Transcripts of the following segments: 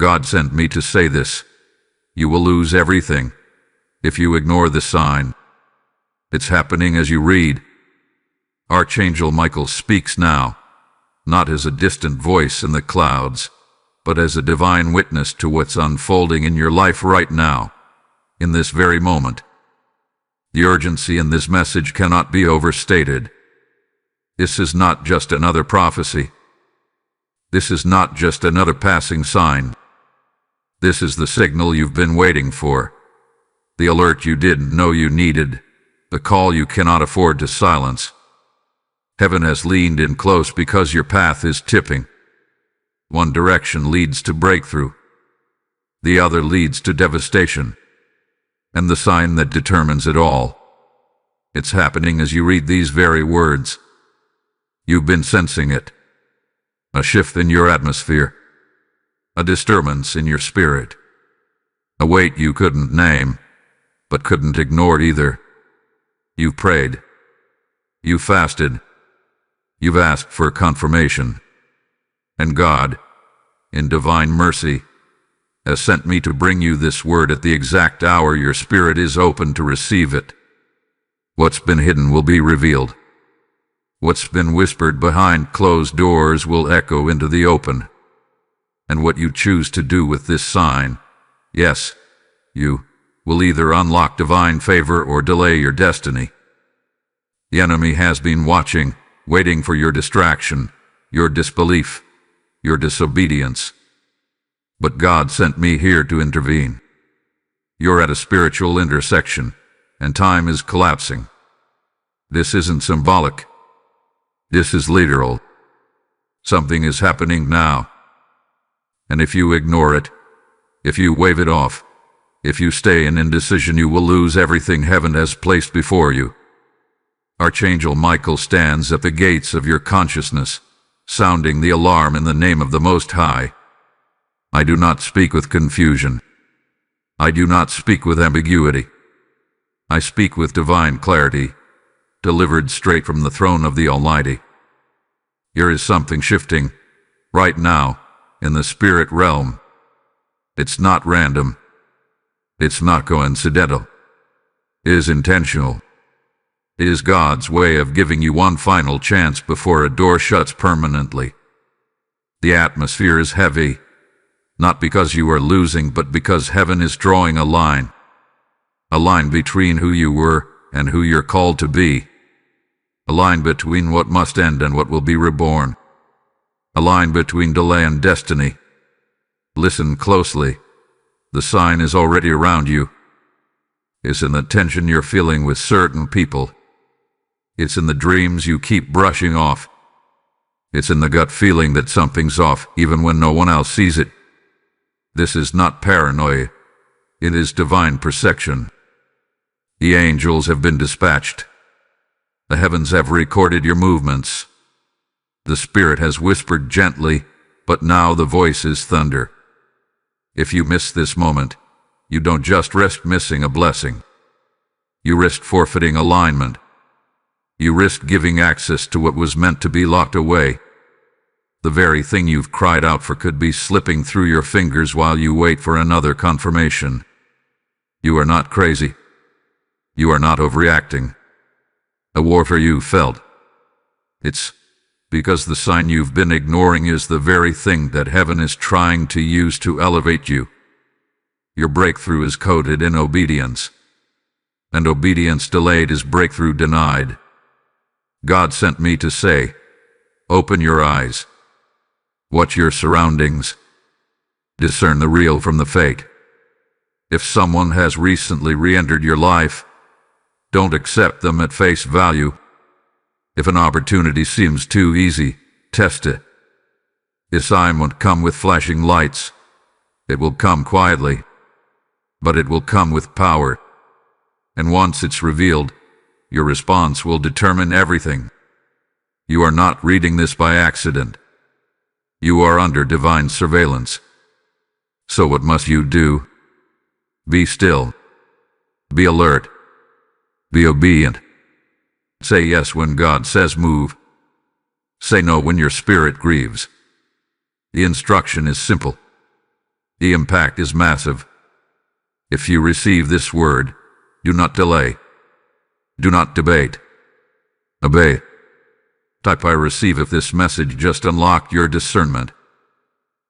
God sent me to say this. You will lose everything if you ignore the sign. It's happening as you read. Archangel Michael speaks now, not as a distant voice in the clouds, but as a divine witness to what's unfolding in your life right now, in this very moment. The urgency in this message cannot be overstated. This is not just another prophecy. This is not just another passing sign. This is the signal you've been waiting for, the alert you didn't know you needed, the call you cannot afford to silence. Heaven has leaned in close because your path is tipping. One direction leads to breakthrough. The other leads to devastation. And the sign that determines it all. It's happening as you read these very words. You've been sensing it. A shift in your atmosphere. A disturbance in your spirit. A weight you couldn't name, but couldn't ignore either. You've prayed. You fasted. You've asked for confirmation. And God, in divine mercy, has sent me to bring you this word at the exact hour your spirit is open to receive it. What's been hidden will be revealed. What's been whispered behind closed doors will echo into the open. And what you choose to do with this sign, yes, you, will either unlock divine favor or delay your destiny. The enemy has been watching, waiting for your distraction, your disbelief, your disobedience. But God sent me here to intervene. You're at a spiritual intersection, and time is collapsing. This isn't symbolic. This is literal. Something is happening now. And if you ignore it, if you wave it off, if you stay in indecision, you will lose everything heaven has placed before you. Archangel Michael stands at the gates of your consciousness, sounding the alarm in the name of the Most High. I do not speak with confusion. I do not speak with ambiguity. I speak with divine clarity, delivered straight from the throne of the Almighty. Here is something shifting, right now, in the spirit realm. It's not random. It's not coincidental. It is intentional. It is God's way of giving you one final chance before a door shuts permanently. The atmosphere is heavy, not because you are losing, but because heaven is drawing a line between who you were and who you're called to be. A line between what must end and what will be reborn. A line between delay and destiny. Listen closely. The sign is already around you. It's in the tension you're feeling with certain people. It's in the dreams you keep brushing off. It's in the gut feeling that something's off, even when no one else sees it. This is not paranoia. It is divine perception. The angels have been dispatched. The heavens have recorded your movements. The Spirit has whispered gently, but now the voice is thunder. If you miss this moment, you don't just risk missing a blessing. You risk forfeiting alignment. You risk giving access to what was meant to be locked away. The very thing you've cried out for could be slipping through your fingers while you wait for another confirmation. You are not crazy. You are not overreacting. A warfare you felt. It's because the sign you've been ignoring is the very thing that heaven is trying to use to elevate you. Your breakthrough is coded in obedience. And obedience delayed is breakthrough denied. God sent me to say, open your eyes. Watch your surroundings. Discern the real from the fake. If someone has recently re-entered your life, don't accept them at face value. If an opportunity seems too easy, test it. This sign won't come with flashing lights. It will come quietly. But it will come with power. And once it's revealed, your response will determine everything. You are not reading this by accident. You are under divine surveillance. So what must you do? Be still. Be alert. Be obedient. Say yes when God says move. Say no when your spirit grieves. The instruction is simple. The impact is massive. If you receive this word, do not delay. Do not debate. Obey. Type I receive if this message just unlocked your discernment.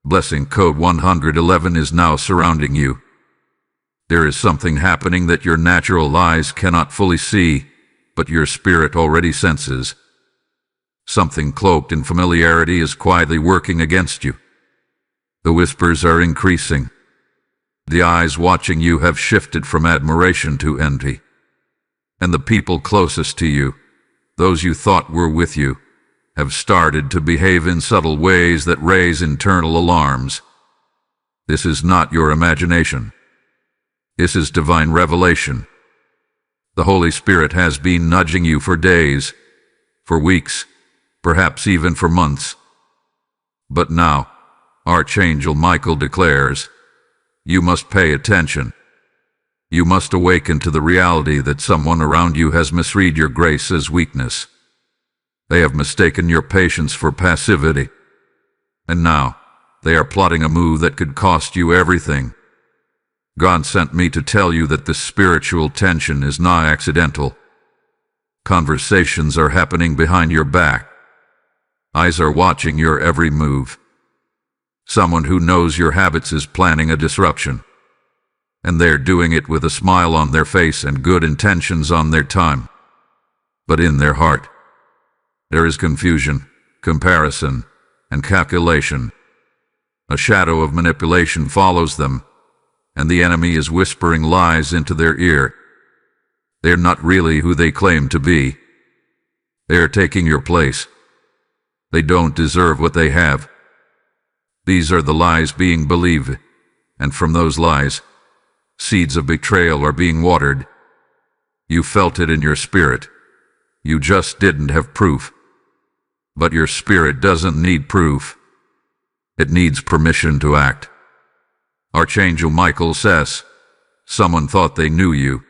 Blessing code 111 is now surrounding you. There is something happening that your natural eyes cannot fully see, but your spirit already senses. Something cloaked in familiarity is quietly working against you. The whispers are increasing. The eyes watching you have shifted from admiration to envy. And the people closest to you, those you thought were with you, have started to behave in subtle ways that raise internal alarms. This is not your imagination. This is divine revelation. The Holy Spirit has been nudging you for days, for weeks, perhaps even for months. But now, Archangel Michael declares, you must pay attention. You must awaken to the reality that someone around you has misread your grace as weakness. They have mistaken your patience for passivity. And now, they are plotting a move that could cost you everything. God sent me to tell you that this spiritual tension is not accidental. Conversations are happening behind your back. Eyes are watching your every move. Someone who knows your habits is planning a disruption. And they're doing it with a smile on their face and good intentions on their time. But in their heart, there is confusion, comparison, and calculation. A shadow of manipulation follows them, and the enemy is whispering lies into their ear. They're not really who they claim to be. They're taking your place. They don't deserve what they have. These are the lies being believed, and from those lies, seeds of betrayal are being watered. You felt it in your spirit. You just didn't have proof. But your spirit doesn't need proof. It needs permission to act. Archangel Michael says, someone thought they knew you.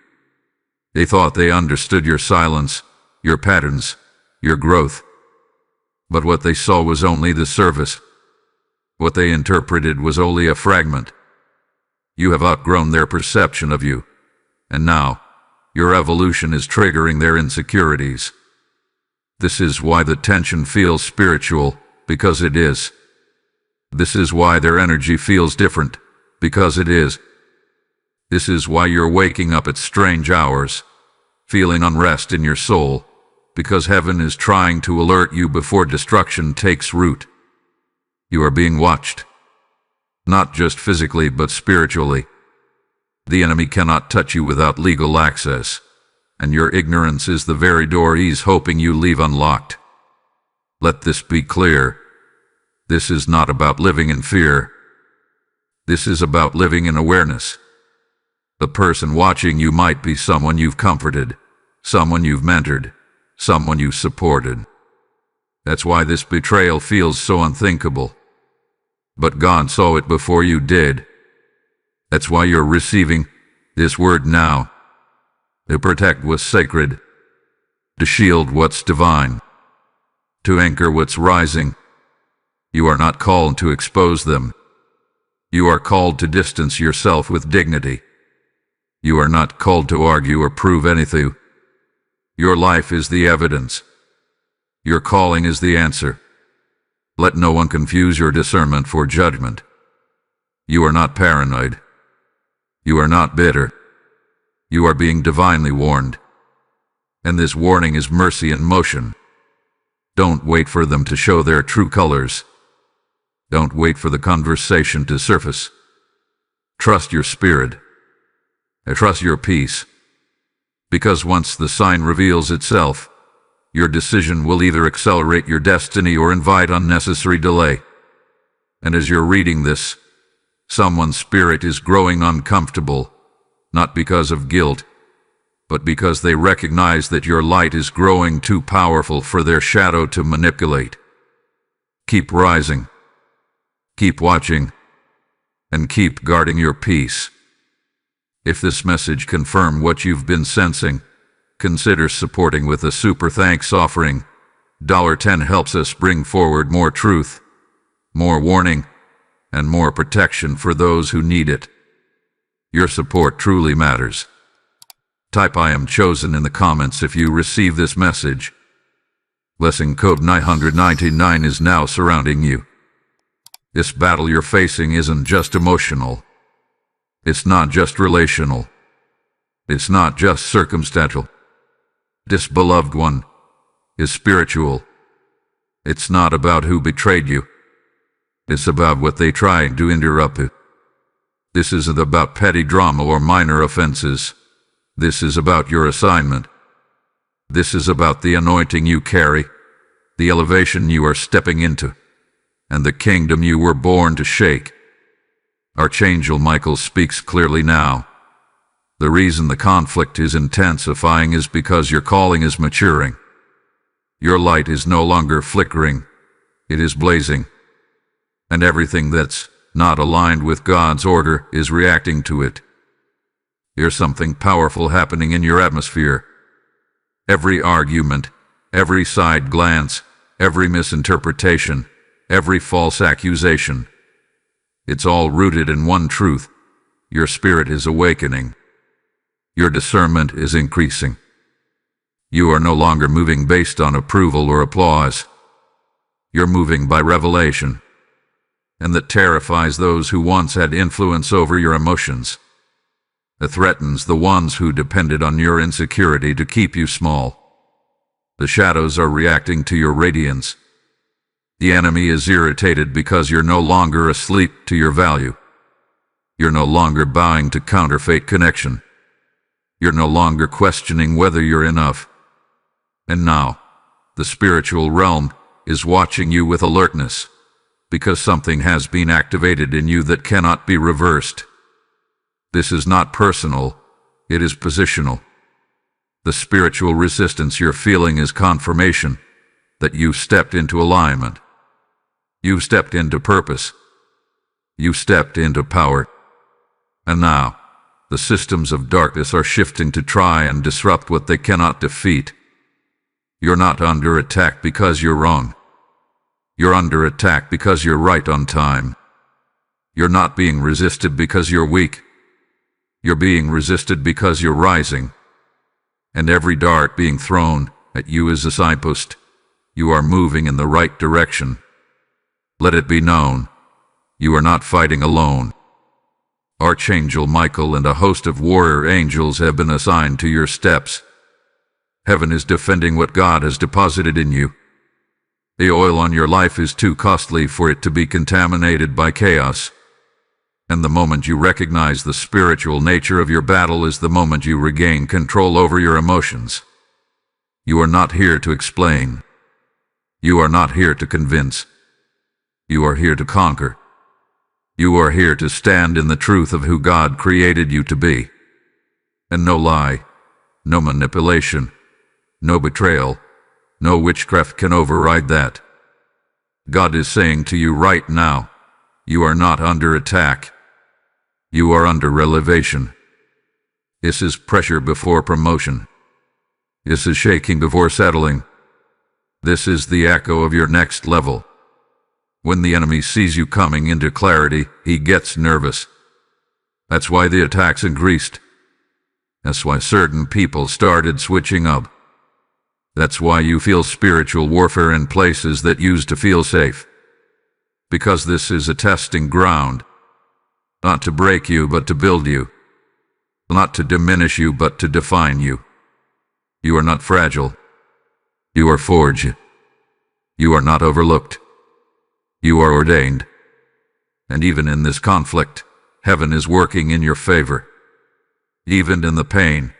They thought they understood your silence, your patterns, your growth. But what they saw was only the surface. What they interpreted was only a fragment. You have outgrown their perception of you, and now your evolution is triggering their insecurities. This is why the tension feels spiritual, because it is. This is why their energy feels different, because it is. This is why you're waking up at strange hours, feeling unrest in your soul, because heaven is trying to alert you before destruction takes root. You are being watched. Not just physically, but spiritually. The enemy cannot touch you without legal access, and your ignorance is the very door he's hoping you leave unlocked. Let this be clear. This is not about living in fear. This is about living in awareness. The person watching you might be someone you've comforted, someone you've mentored, someone you've supported. That's why this betrayal feels so unthinkable. But God saw it before you did. That's why you're receiving this word now. To protect what's sacred. To shield what's divine. To anchor what's rising. You are not called to expose them. You are called to distance yourself with dignity. You are not called to argue or prove anything. Your life is the evidence. Your calling is the answer. Let no one confuse your discernment for judgment. You are not paranoid. You are not bitter. You are being divinely warned. And this warning is mercy in motion. Don't wait for them to show their true colors. Don't wait for the conversation to surface. Trust your spirit. Trust your peace. Because once the sign reveals itself, your decision will either accelerate your destiny or invite unnecessary delay. And as you're reading this, someone's spirit is growing uncomfortable, not because of guilt, but because they recognize that your light is growing too powerful for their shadow to manipulate. Keep rising, keep watching, and keep guarding your peace. If this message confirms what you've been sensing, consider supporting with a super thanks offering. $10 helps us bring forward more truth, more warning, and more protection for those who need it. Your support truly matters. Type "I am chosen" in the comments if you receive this message. Blessing code 999 is now surrounding you. This battle you're facing isn't just emotional. It's not just relational. It's not just circumstantial. This beloved one is spiritual. It's not about who betrayed you. It's about what they tried to interrupt you. This isn't about petty drama or minor offenses. This is about your assignment. This is about the anointing you carry, the elevation you are stepping into, and the kingdom you were born to shake. Archangel Michael speaks clearly now. The reason the conflict is intensifying is because your calling is maturing. Your light is no longer flickering, it is blazing. And everything that's not aligned with God's order is reacting to it. There's something powerful happening in your atmosphere. Every argument, every side glance, every misinterpretation, every false accusation, it's all rooted in one truth. Your spirit is awakening. Your discernment is increasing. You are no longer moving based on approval or applause. You're moving by revelation, and that terrifies those who once had influence over your emotions. It threatens the ones who depended on your insecurity to keep you small. The shadows are reacting to your radiance. The enemy is irritated because you're no longer asleep to your value. You're no longer bowing to counterfeit connection. You're no longer questioning whether you're enough. And now, the spiritual realm is watching you with alertness, because something has been activated in you that cannot be reversed. This is not personal, it is positional. The spiritual resistance you're feeling is confirmation that you've stepped into alignment. You've stepped into purpose. You've stepped into power. And now, the systems of darkness are shifting to try and disrupt what they cannot defeat. You're not under attack because you're wrong. You're under attack because you're right on time. You're not being resisted because you're weak. You're being resisted because you're rising. And every dart being thrown at you is a signpost. You are moving in the right direction. Let it be known, you are not fighting alone. Archangel Michael and a host of warrior angels have been assigned to your steps. Heaven is defending what God has deposited in you. The oil on your life is too costly for it to be contaminated by chaos. And the moment you recognize the spiritual nature of your battle is the moment you regain control over your emotions. You are not here to explain. You are not here to convince. You are here to conquer. You are here to stand in the truth of who God created you to be. And no lie, no manipulation, no betrayal, no witchcraft can override that. God is saying to you right now, you are not under attack. You are under elevation. This is pressure before promotion. This is shaking before settling. This is the echo of your next level. When the enemy sees you coming into clarity, he gets nervous. That's why the attacks increased. That's why certain people started switching up. That's why you feel spiritual warfare in places that used to feel safe. Because this is a testing ground. Not to break you, but to build you. Not to diminish you, but to define you. You are not fragile. You are forged. You are not overlooked. You are ordained. And even in this conflict, heaven is working in your favor. Even in the pain,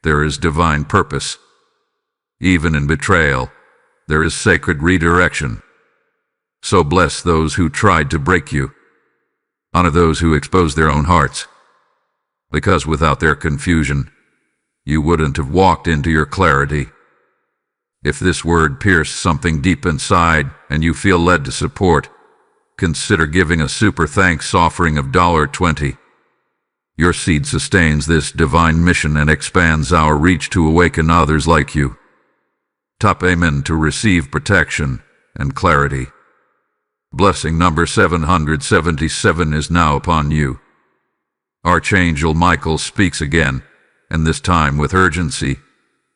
there is divine purpose. Even in betrayal, there is sacred redirection. So bless those who tried to break you. Honor those who expose their own hearts. Because without their confusion, you wouldn't have walked into your clarity. If this word pierced something deep inside and you feel led to support, consider giving a super thanks offering of $20. Your seed sustains this divine mission and expands our reach to awaken others like you. Top amen to receive protection and clarity. Blessing number 777 is now upon you. Archangel Michael speaks again, and this time with urgency.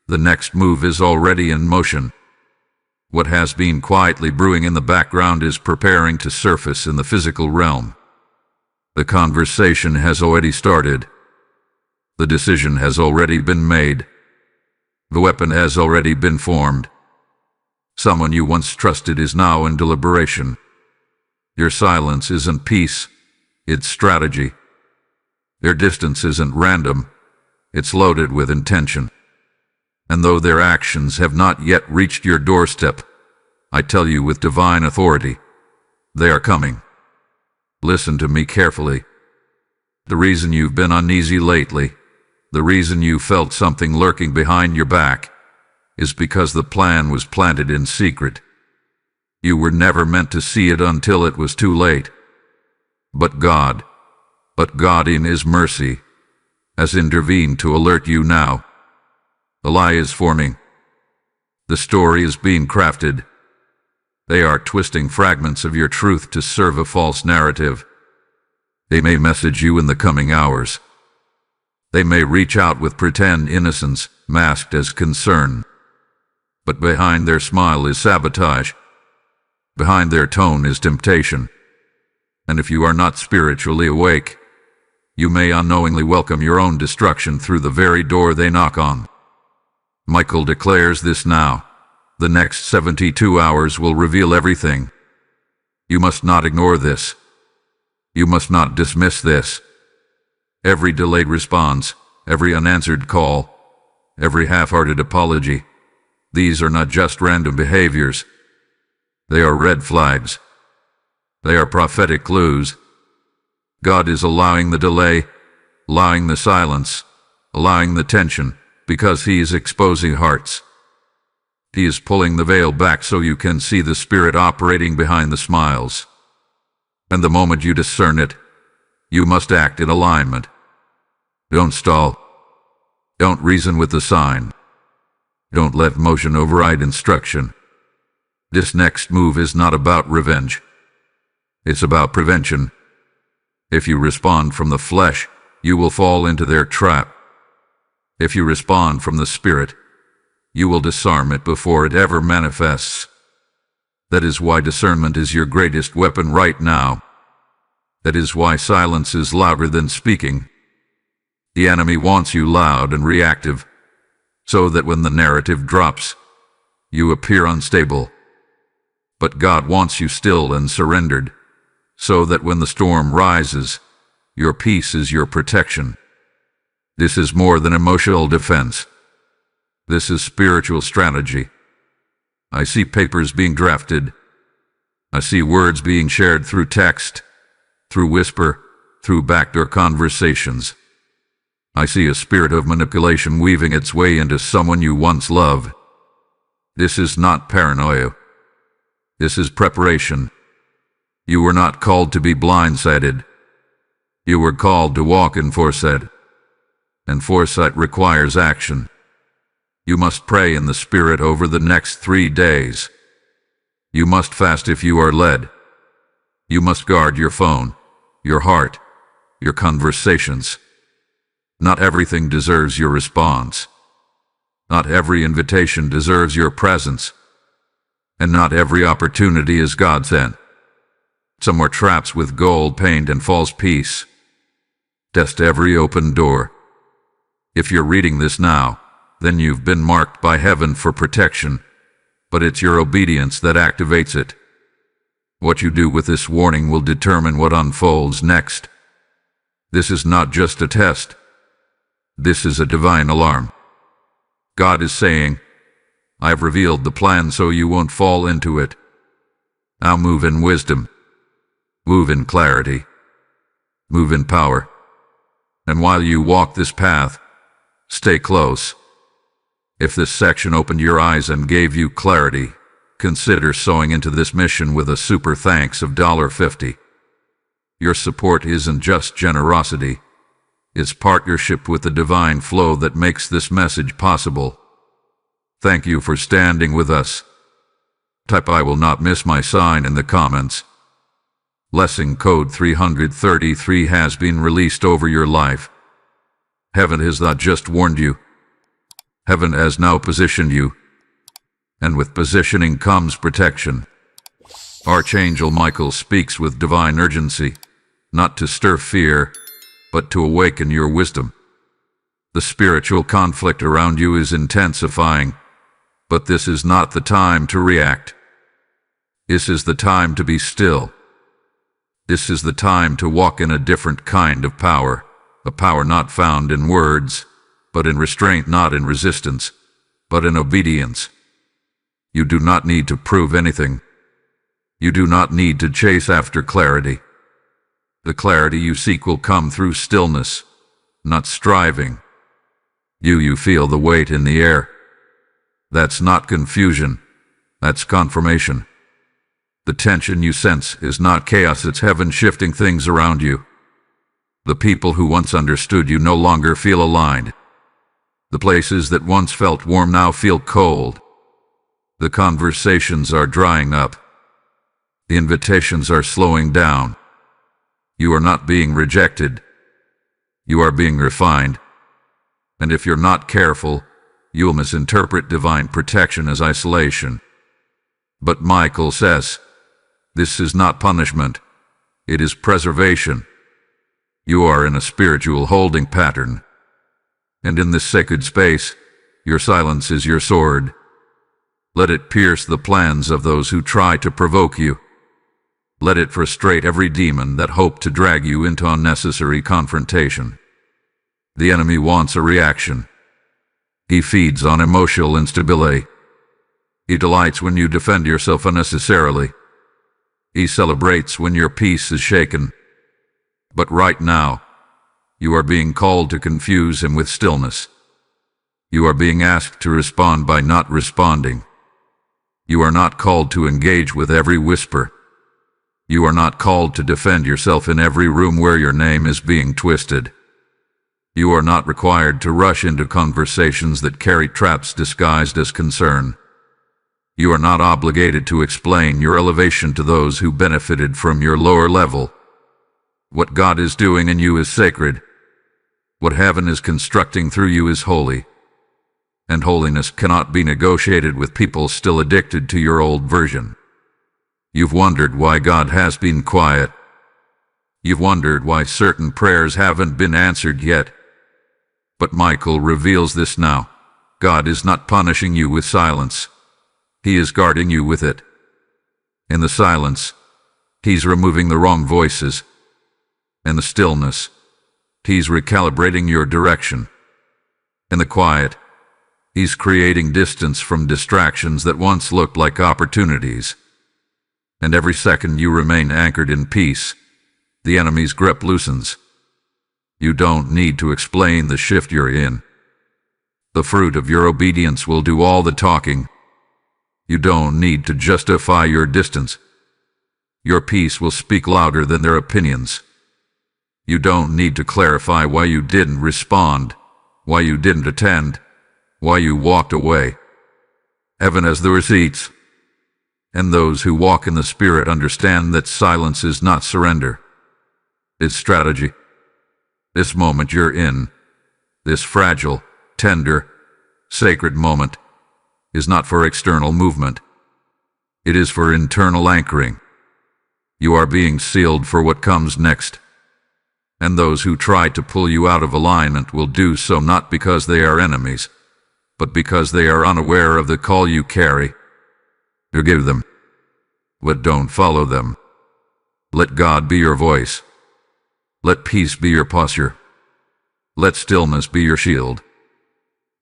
The next move is already in motion. What has been quietly brewing in the background is preparing to surface in the physical realm. The conversation has already started. The decision has already been made. The weapon has already been formed. Someone you once trusted is now in deliberation. Your silence isn't peace, it's strategy. Their distance isn't random, it's loaded with intention. And though their actions have not yet reached your doorstep, I tell you with divine authority, they are coming. Listen to me carefully. The reason you've been uneasy lately, the reason you felt something lurking behind your back, is because the plan was planted in secret. You were never meant to see it until it was too late. But God in His mercy, has intervened to alert you now. The lie is forming. The story is being crafted. They are twisting fragments of your truth to serve a false narrative. They may message you in the coming hours. They may reach out with pretend innocence, masked as concern. But behind their smile is sabotage. Behind their tone is temptation. And if you are not spiritually awake, you may unknowingly welcome your own destruction through the very door they knock on. Michael declares this now. The next 72 hours will reveal everything. You must not ignore this. You must not dismiss this. Every delayed response, every unanswered call, every half-hearted apology, these are not just random behaviors. They are red flags. They are prophetic clues. God is allowing the delay, allowing the silence, allowing the tension, because He is exposing hearts. He is pulling the veil back so you can see the Spirit operating behind the smiles. And the moment you discern it, you must act in alignment. Don't stall. Don't reason with the sign. Don't let emotion override instruction. This next move is not about revenge. It's about prevention. If you respond from the flesh, you will fall into their trap. If you respond from the Spirit, you will disarm it before it ever manifests. That is why discernment is your greatest weapon right now. That is why silence is louder than speaking. The enemy wants you loud and reactive, so that when the narrative drops, you appear unstable. But God wants you still and surrendered, so that when the storm rises, your peace is your protection. This is more than emotional defense. This is spiritual strategy. I see papers being drafted. I see words being shared through text, through whisper, through backdoor conversations. I see a spirit of manipulation weaving its way into someone you once loved. This is not paranoia. This is preparation. You were not called to be blindsided. You were called to walk in foresight. And foresight requires action. You must pray in the Spirit over the next 3 days. You must fast if you are led. You must guard your phone, your heart, your conversations. Not everything deserves your response. Not every invitation deserves your presence. And not every opportunity is God sent. Some are traps with gold paint and false peace. Test every open door. If you're reading this now, then you've been marked by heaven for protection, but it's your obedience that activates it. What you do with this warning will determine what unfolds next. This is not just a test. This is a divine alarm. God is saying, I've revealed the plan so you won't fall into it. Now move in wisdom. Move in clarity. Move in power. And while you walk this path, stay close. If this section opened your eyes and gave you clarity, consider sewing into this mission with a super thanks of $50. Your support isn't just generosity. It's partnership with the divine flow that makes this message possible. Thank you for standing with us. Type "I will not miss my sign" in the comments. Lesson Code 333 has been released over your life. Heaven has not just warned you. Heaven has now positioned you. And with positioning comes protection. Archangel Michael speaks with divine urgency, not to stir fear, but to awaken your wisdom. The spiritual conflict around you is intensifying, but this is not the time to react. This is the time to be still. This is the time to walk in a different kind of power, a power not found in words, but in restraint, not in resistance, but in obedience. You do not need to prove anything. You do not need to chase after clarity. The clarity you seek will come through stillness, not striving. You feel the weight in the air. That's not confusion. That's confirmation. The tension you sense is not chaos, it's heaven shifting things around you. The people who once understood you no longer feel aligned. The places that once felt warm now feel cold. The conversations are drying up. The invitations are slowing down. You are not being rejected. You are being refined. And if you're not careful, you'll misinterpret divine protection as isolation. But Michael says, this is not punishment. It is preservation. You are in a spiritual holding pattern. And in this sacred space, your silence is your sword. Let it pierce the plans of those who try to provoke you. Let it frustrate every demon that hoped to drag you into unnecessary confrontation. The enemy wants a reaction. He feeds on emotional instability. He delights when you defend yourself unnecessarily. He celebrates when your peace is shaken. But right now, you are being called to confuse him with stillness. You are being asked to respond by not responding. You are not called to engage with every whisper. You are not called to defend yourself in every room where your name is being twisted. You are not required to rush into conversations that carry traps disguised as concern. You are not obligated to explain your elevation to those who benefited from your lower level. What God is doing in you is sacred. What heaven is constructing through you is holy. And holiness cannot be negotiated with people still addicted to your old version. You've wondered why God has been quiet. You've wondered why certain prayers haven't been answered yet. But Michael reveals this now. God is not punishing you with silence. He is guarding you with it. In the silence, He's removing the wrong voices. In the stillness, He's recalibrating your direction. In the quiet, He's creating distance from distractions that once looked like opportunities. And every second you remain anchored in peace, the enemy's grip loosens. You don't need to explain the shift you're in. The fruit of your obedience will do all the talking. You don't need to justify your distance. Your peace will speak louder than their opinions. You don't need to clarify why you didn't respond, why you didn't attend, why you walked away. Heaven has the receipts. And those who walk in the Spirit understand that silence is not surrender. It's strategy. This moment you're in, this fragile, tender, sacred moment, is not for external movement. It is for internal anchoring. You are being sealed for what comes next. And those who try to pull you out of alignment will do so not because they are enemies, but because they are unaware of the call you carry. Forgive them, but don't follow them. Let God be your voice. Let peace be your posture. Let stillness be your shield.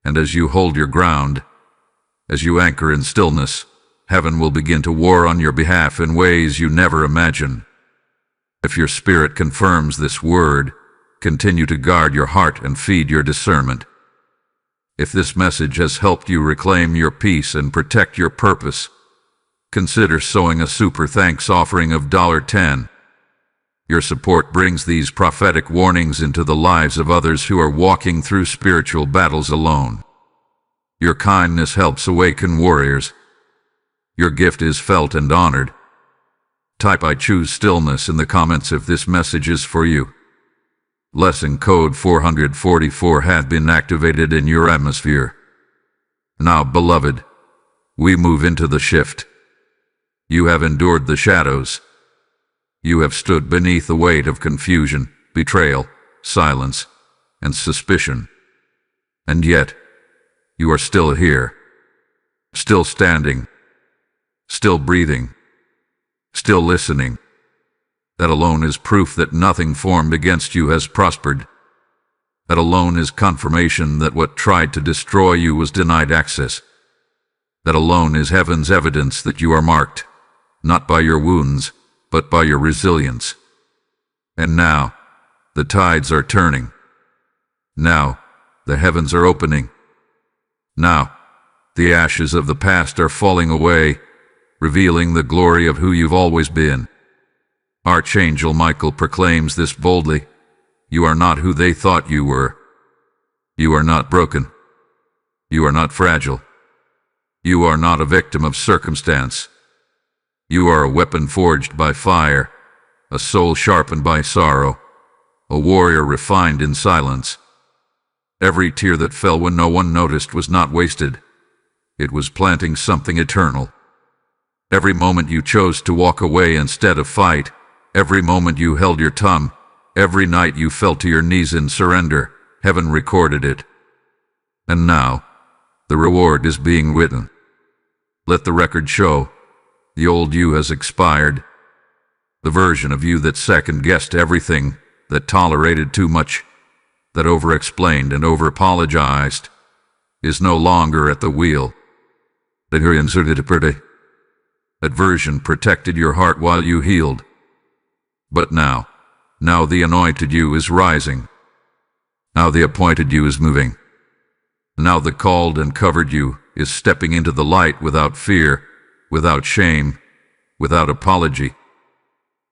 And as you hold your ground, as you anchor in stillness, heaven will begin to war on your behalf in ways you never imagined. If your spirit confirms this word, continue to guard your heart and feed your discernment. If this message has helped you reclaim your peace and protect your purpose, consider sowing a super thanks offering of $10. Your support brings these prophetic warnings into the lives of others who are walking through spiritual battles alone. Your kindness helps awaken warriors. Your gift is felt and honored. Type "I choose stillness" in the comments if this message is for you. Lesson code 444 had been activated in your atmosphere. Now, beloved, we move into the shift. You have endured the shadows. You have stood beneath the weight of confusion, betrayal, silence, and suspicion. And yet, you are still here. Still standing. Still breathing. Still listening. That alone is proof that nothing formed against you has prospered. That alone is confirmation that what tried to destroy you was denied access. That alone is heaven's evidence that you are marked, not by your wounds, but by your resilience. And now, the tides are turning. Now, the heavens are opening. Now, the ashes of the past are falling away, revealing the glory of who you've always been. Archangel Michael proclaims this boldly. You are not who they thought you were. You are not broken. You are not fragile. You are not a victim of circumstance. You are a weapon forged by fire, a soul sharpened by sorrow, a warrior refined in silence. Every tear that fell when no one noticed was not wasted. It was planting something eternal. Every moment you chose to walk away instead of fight, every moment you held your tongue, every night you fell to your knees in surrender, heaven recorded it. And now, the reward is being written. Let the record show. The old you has expired. The version of you that second-guessed everything, that tolerated too much, that over-explained and over-apologized, is no longer at the wheel. That version protected your heart while you healed. But now the anointed you is rising. Now the appointed you is moving. Now the called and covered you is stepping into the light without fear, without shame, without apology.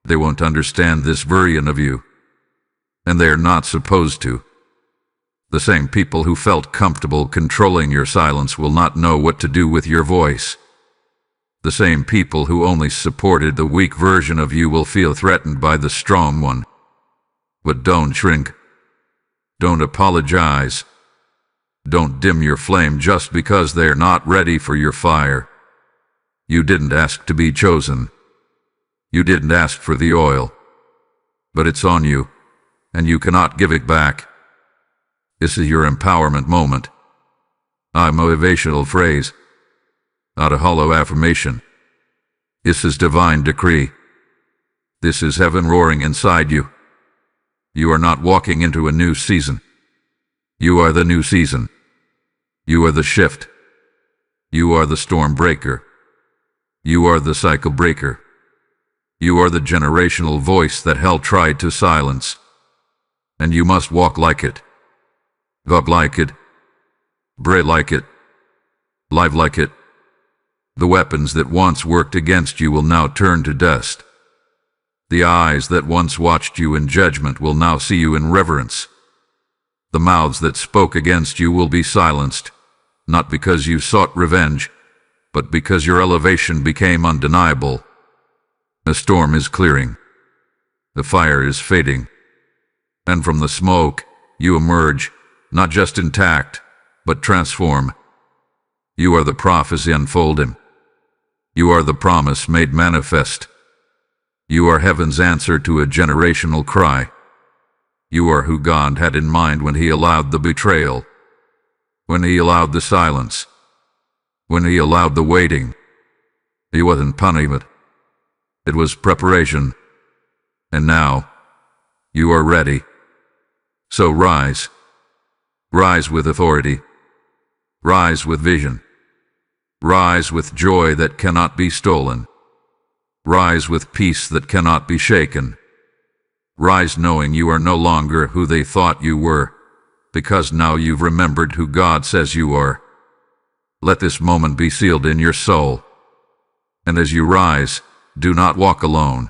They won't understand this version of you, and they are not supposed to. The same people who felt comfortable controlling your silence will not know what to do with your voice. The same people who only supported the weak version of you will feel threatened by the strong one. But don't shrink. Don't apologize. Don't dim your flame just because they're not ready for your fire. You didn't ask to be chosen. You didn't ask for the oil. But it's on you, and you cannot give it back. This is your empowerment moment. A motivational phrase, not a hollow affirmation. This is divine decree. This is heaven roaring inside you. You are not walking into a new season. You are the new season. You are the shift. You are the storm breaker. You are the cycle breaker. You are the generational voice that hell tried to silence. And you must walk like it. Walk like it. Pray like it. Live like it. The weapons that once worked against you will now turn to dust. The eyes that once watched you in judgment will now see you in reverence. The mouths that spoke against you will be silenced, not because you sought revenge, but because your elevation became undeniable. The storm is clearing. The fire is fading. And from the smoke, you emerge, not just intact, but transform. You are the prophecy unfolding. You are the promise made manifest. You are heaven's answer to a generational cry. You are who God had in mind when He allowed the betrayal, when He allowed the silence, when He allowed the waiting. It wasn't punishment. It was preparation. And now, you are ready. So rise. Rise with authority. Rise with vision. Rise with joy that cannot be stolen. Rise with peace that cannot be shaken. Rise knowing you are no longer who they thought you were, because now you've remembered who God says you are. Let this moment be sealed in your soul. And as you rise, do not walk alone.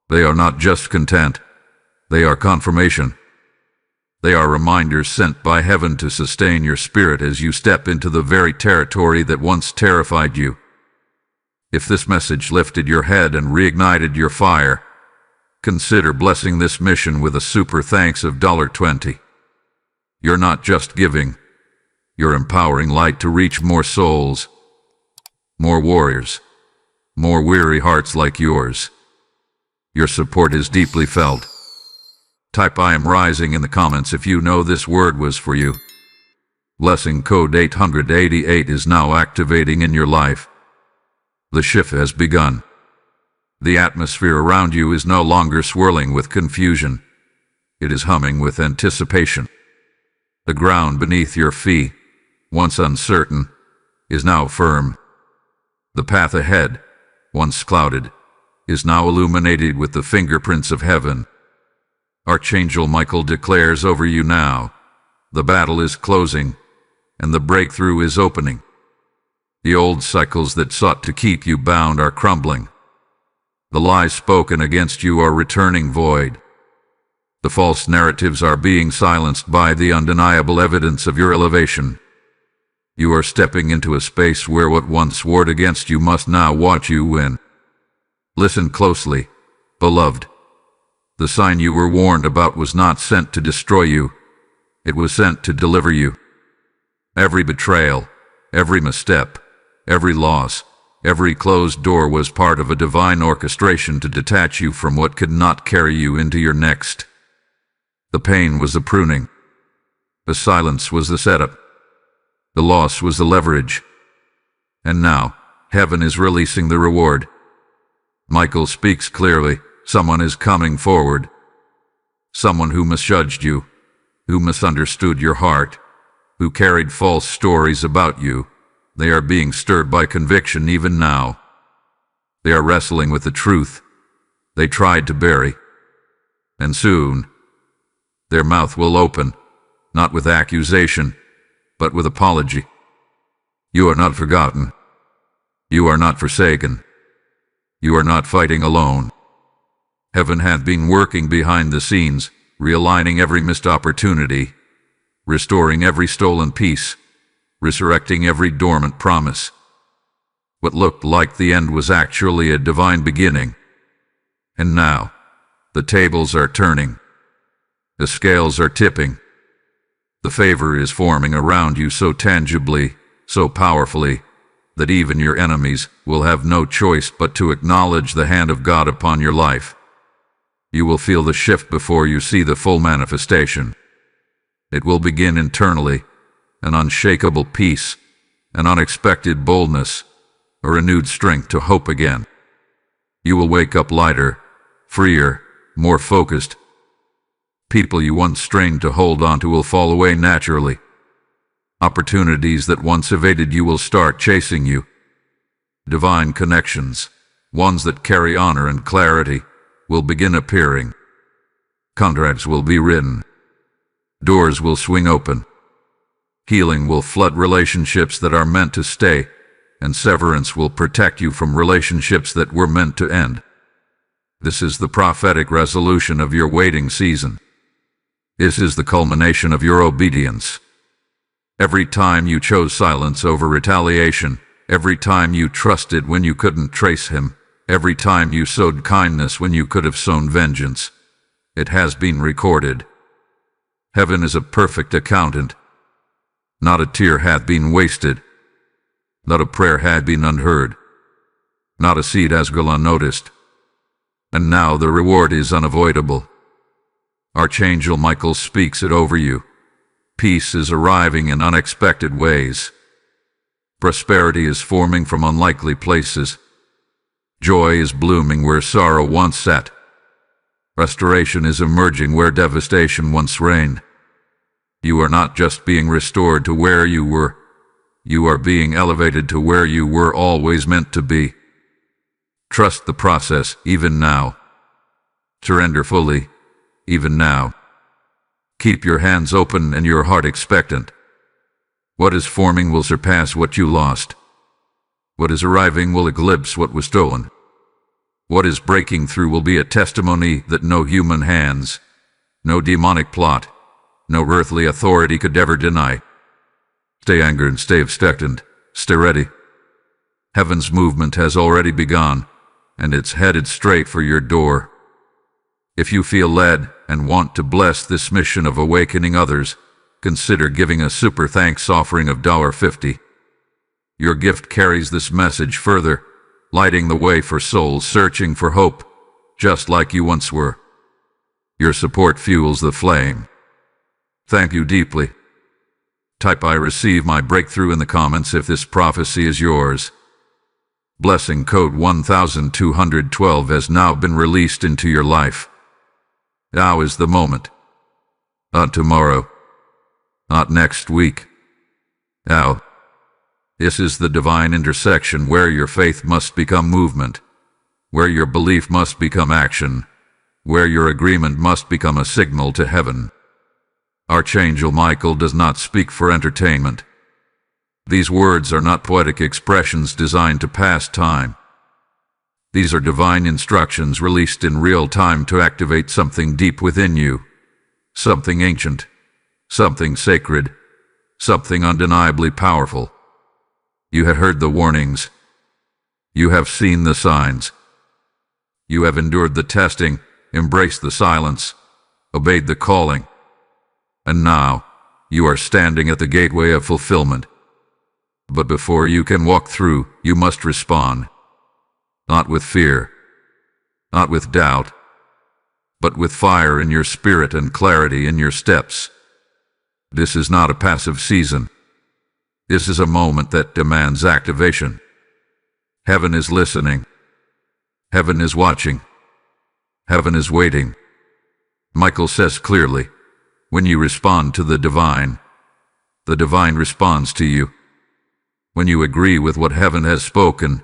They are not just content. They are confirmation. They are reminders sent by heaven to sustain your spirit as you step into the very territory that once terrified you. If this message lifted your head and reignited your fire, consider blessing this mission with a super thanks of $20. You're not just giving, you're empowering light to reach more souls, more warriors, more weary hearts like yours. Your support is deeply felt. Type "I am rising" in the comments if you know this word was for you. Blessing code 888 is now activating in your life. The shift has begun. The atmosphere around you is no longer swirling with confusion. It is humming with anticipation. The ground beneath your feet, once uncertain, is now firm. The path ahead, once clouded, is now illuminated with the fingerprints of heaven. Archangel Michael declares over you now, the battle is closing, and the breakthrough is opening. The old cycles that sought to keep you bound are crumbling. The lies spoken against you are returning void. The false narratives are being silenced by the undeniable evidence of your elevation. You are stepping into a space where what once warred against you must now watch you win. Listen closely, beloved. The sign you were warned about was not sent to destroy you. It was sent to deliver you. Every betrayal, every misstep, every loss, every closed door was part of a divine orchestration to detach you from what could not carry you into your next. The pain was the pruning. The silence was the setup. The loss was the leverage. And now, heaven is releasing the reward. Michael speaks clearly. Someone is coming forward. Someone who misjudged you, who misunderstood your heart, who carried false stories about you. They are being stirred by conviction even now. They are wrestling with the truth they tried to bury. And soon, their mouth will open, not with accusation, but with apology. You are not forgotten. You are not forsaken. You are not fighting alone. Heaven had been working behind the scenes, realigning every missed opportunity, restoring every stolen peace, resurrecting every dormant promise. What looked like the end was actually a divine beginning. And now, the tables are turning. The scales are tipping. The favor is forming around you so tangibly, so powerfully, that even your enemies will have no choice but to acknowledge the hand of God upon your life. You will feel the shift before you see the full manifestation. It will begin internally, an unshakable peace, an unexpected boldness, a renewed strength to hope again. You will wake up lighter, freer, more focused. People you once strained to hold on to will fall away naturally. Opportunities that once evaded you will start chasing you. Divine connections, ones that carry honor and clarity, will begin appearing. Contracts will be written. Doors will swing open. Healing will flood relationships that are meant to stay, and severance will protect you from relationships that were meant to end. This is the prophetic resolution of your waiting season. This is the culmination of your obedience. Every time you chose silence over retaliation, every time you trusted when you couldn't trace him, every time you sowed kindness when you could have sown vengeance, it has been recorded. Heaven is a perfect accountant. Not a tear had been wasted. Not a prayer had been unheard. Not a seed has gone unnoticed. And now the reward is unavoidable. Archangel Michael speaks it over you. Peace is arriving in unexpected ways. Prosperity is forming from unlikely places. Joy is blooming where sorrow once sat. Restoration is emerging where devastation once reigned. You are not just being restored to where you were. You are being elevated to where you were always meant to be. Trust the process, even now. Surrender fully, even now. Keep your hands open and your heart expectant. What is forming will surpass what you lost. What is arriving will eclipse what was stolen. What is breaking through will be a testimony that no human hands, no demonic plot, no earthly authority could ever deny. Stay anchored and stay expectant. Stay ready. Heaven's movement has already begun, and it's headed straight for your door. If you feel led and want to bless this mission of awakening others, consider giving a super thanks offering of $50. Your gift carries this message further, lighting the way for souls searching for hope, just like you once were. Your support fuels the flame. Thank you deeply. Type "I receive my breakthrough" in the comments if this prophecy is yours. Blessing code 1212 has now been released into your life. Now is the moment. Not tomorrow. Not next week. Now. This is the divine intersection where your faith must become movement, where your belief must become action, where your agreement must become a signal to heaven. Archangel Michael does not speak for entertainment. These words are not poetic expressions designed to pass time. These are divine instructions released in real time to activate something deep within you, something ancient, something sacred, something undeniably powerful. You have heard the warnings. You have seen the signs. You have endured the testing, embraced the silence, obeyed the calling. And now, you are standing at the gateway of fulfillment. But before you can walk through, you must respond. Not with fear, not with doubt, but with fire in your spirit and clarity in your steps. This is not a passive season. This is a moment that demands activation. Heaven is listening. Heaven is watching. Heaven is waiting. Michael says clearly, when you respond to the divine responds to you. When you agree with what heaven has spoken,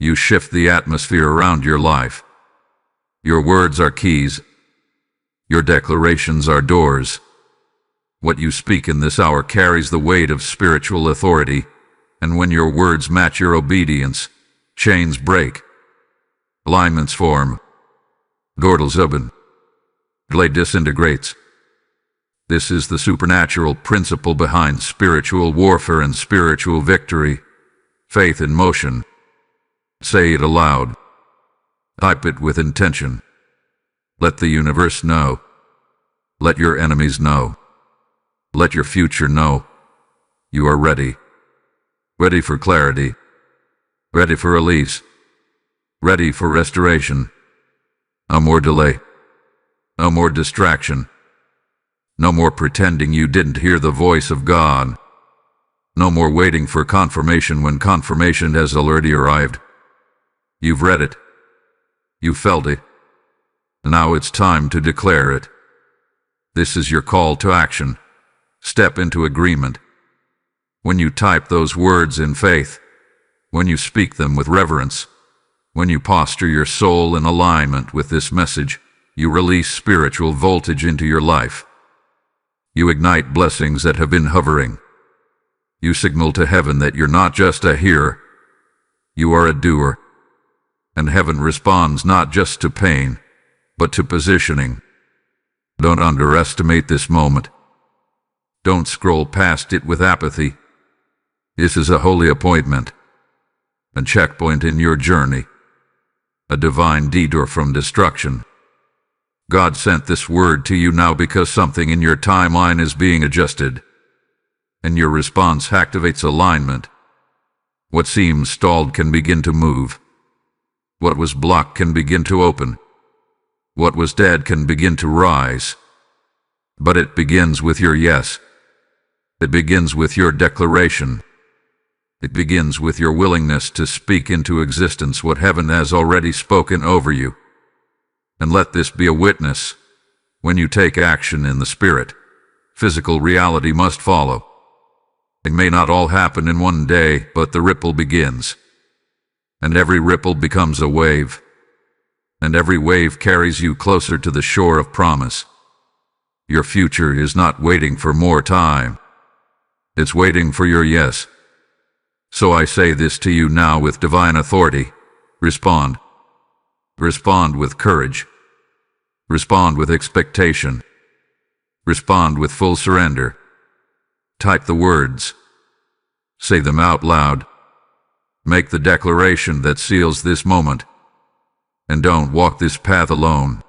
you shift the atmosphere around your life. Your words are keys. Your declarations are doors. What you speak in this hour carries the weight of spiritual authority, and when your words match your obedience, chains break, alignments form, girdles open, clay disintegrates. This is the supernatural principle behind spiritual warfare and spiritual victory. Faith in motion. Say it aloud. Type it with intention. Let the universe know. Let your enemies know. Let your future know. You are ready. Ready for clarity. Ready for release. Ready for restoration. No more delay. No more distraction. No more pretending you didn't hear the voice of God. No more waiting for confirmation when confirmation has already arrived. You've read it. You felt it. Now it's time to declare it. This is your call to action. Step into agreement. When you type those words in faith, when you speak them with reverence, when you posture your soul in alignment with this message, you release spiritual voltage into your life. You ignite blessings that have been hovering. You signal to heaven that you're not just a hearer, you are a doer. And heaven responds not just to pain, but to positioning. Don't underestimate this moment. Don't scroll past it with apathy. This is a holy appointment, a checkpoint in your journey, a divine detour from destruction. God sent this word to you now because something in your timeline is being adjusted, and your response activates alignment. What seems stalled can begin to move. What was blocked can begin to open. What was dead can begin to rise. But it begins with your yes. It begins with your declaration. It begins with your willingness to speak into existence what heaven has already spoken over you. And let this be a witness. When you take action in the spirit, physical reality must follow. It may not all happen in one day, but the ripple begins. And every ripple becomes a wave. And every wave carries you closer to the shore of promise. Your future is not waiting for more time. It's waiting for your yes. So I say this to you now with divine authority. Respond. Respond with courage. Respond with expectation. Respond with full surrender. Type the words. Say them out loud. Make the declaration that seals this moment. And don't walk this path alone.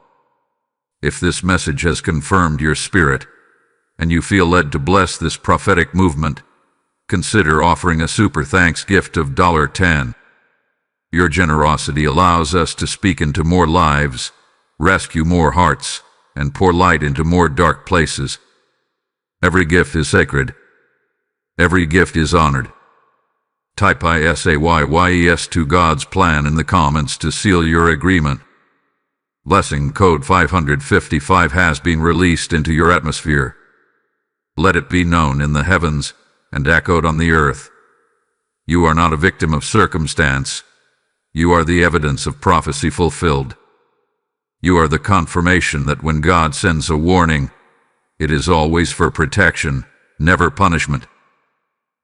If this message has confirmed your spirit, and you feel led to bless this prophetic movement, consider offering a super thanks gift of $10. Your generosity allows us to speak into more lives, rescue more hearts, and pour light into more dark places. Every gift is sacred. Every gift is honored. Type ISAYYES to God's plan in the comments to seal your agreement. Blessing code 555 has been released into your atmosphere. Let it be known in the heavens and echoed on the earth. You are not a victim of circumstance. You are the evidence of prophecy fulfilled. You are the confirmation that when God sends a warning, it is always for protection, never punishment.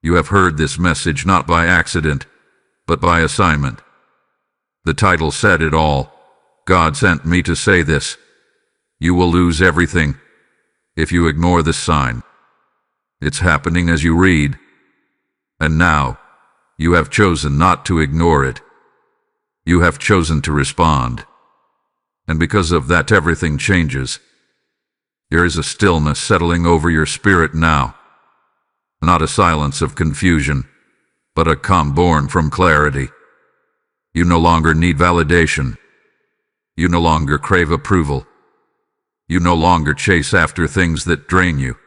You have heard this message not by accident, but by assignment. The title said it all. God sent me to say this. You will lose everything if you ignore this sign. It's happening as you read. And now, you have chosen not to ignore it. You have chosen to respond. And because of that, everything changes. There is a stillness settling over your spirit now. Not a silence of confusion, but a calm born from clarity. You no longer need validation. You no longer crave approval. You no longer chase after things that drain you.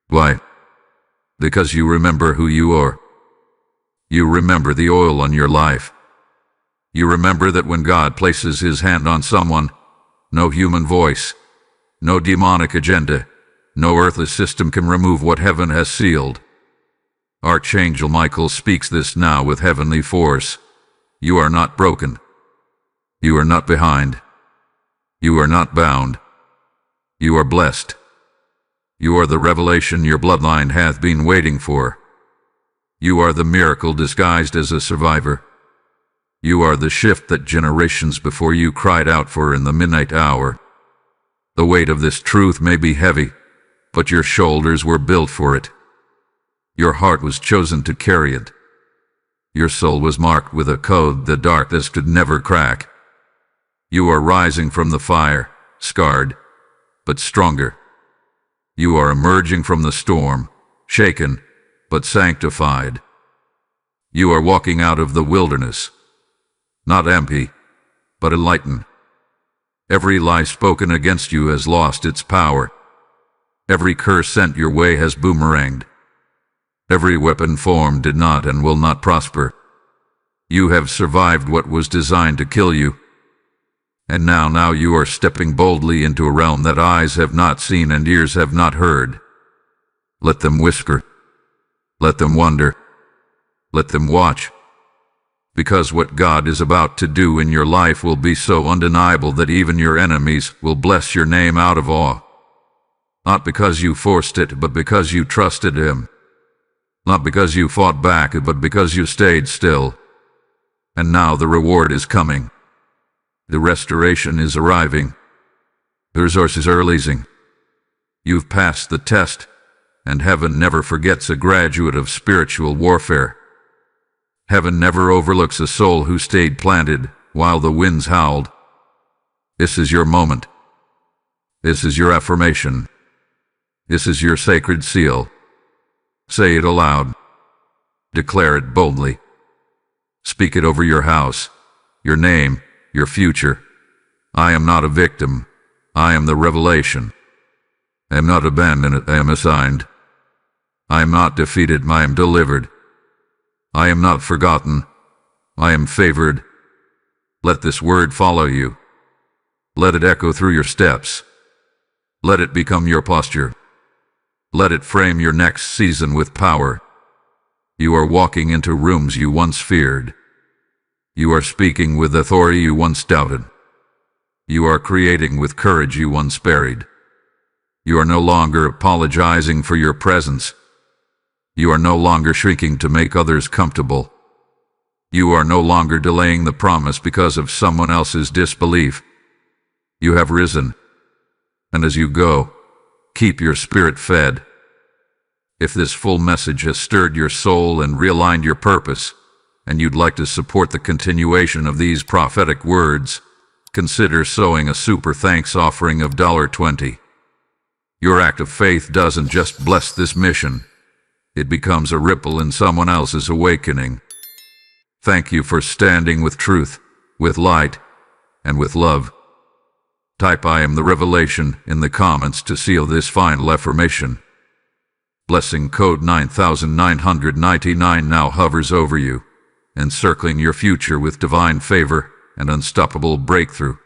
Why? Because you remember who you are. You remember the oil on your life. You remember that when God places His hand on someone, no human voice, no demonic agenda, no earthly system can remove what heaven has sealed. Archangel Michael speaks this now with heavenly force. You are not broken. You are not behind. You are not bound. You are blessed. You are the revelation your bloodline hath been waiting for. You are the miracle disguised as a survivor. You are the shift that generations before you cried out for in the midnight hour. The weight of this truth may be heavy, but your shoulders were built for it. Your heart was chosen to carry it. Your soul was marked with a code the darkness could never crack. You are rising from the fire, scarred, but stronger. You are emerging from the storm, shaken, but sanctified. You are walking out of the wilderness, not empty, but enlightened. Every lie spoken against you has lost its power. Every curse sent your way has boomeranged. Every weapon formed did not and will not prosper. You have survived what was designed to kill you. And now you are stepping boldly into a realm that eyes have not seen and ears have not heard. Let them whisper. Let them wonder. Let them watch. Because what God is about to do in your life will be so undeniable that even your enemies will bless your name out of awe. Not because you forced it, but because you trusted Him. Not because you fought back, but because you stayed still. And now the reward is coming. The restoration is arriving. The resources are releasing. You've passed the test, and heaven never forgets a graduate of spiritual warfare. Heaven never overlooks a soul who stayed planted while the winds howled. This is your moment. This is your affirmation. This is your sacred seal. Say it aloud. Declare it boldly. Speak it over your house, your name, your future. I am not a victim. I am the revelation. I am not abandoned. I am assigned. I am not defeated. I am delivered. I am not forgotten. I am favored. Let this word follow you. Let it echo through your steps. Let it become your posture. Let it frame your next season with power. You are walking into rooms you once feared. You are speaking with authority you once doubted. You are creating with courage you once buried. You are no longer apologizing for your presence. You are no longer shrinking to make others comfortable. You are no longer delaying the promise because of someone else's disbelief. You have risen. And as you go, keep your spirit fed. If this full message has stirred your soul and realigned your purpose, and you'd like to support the continuation of these prophetic words, consider sowing a super thanks offering of $20. Your act of faith doesn't just bless this mission, it becomes a ripple in someone else's awakening. Thank you for standing with truth, with light, and with love. Type "I am the revelation" in the comments to seal this final affirmation. Blessing code 9999 now hovers over you, encircling your future with divine favor and unstoppable breakthrough.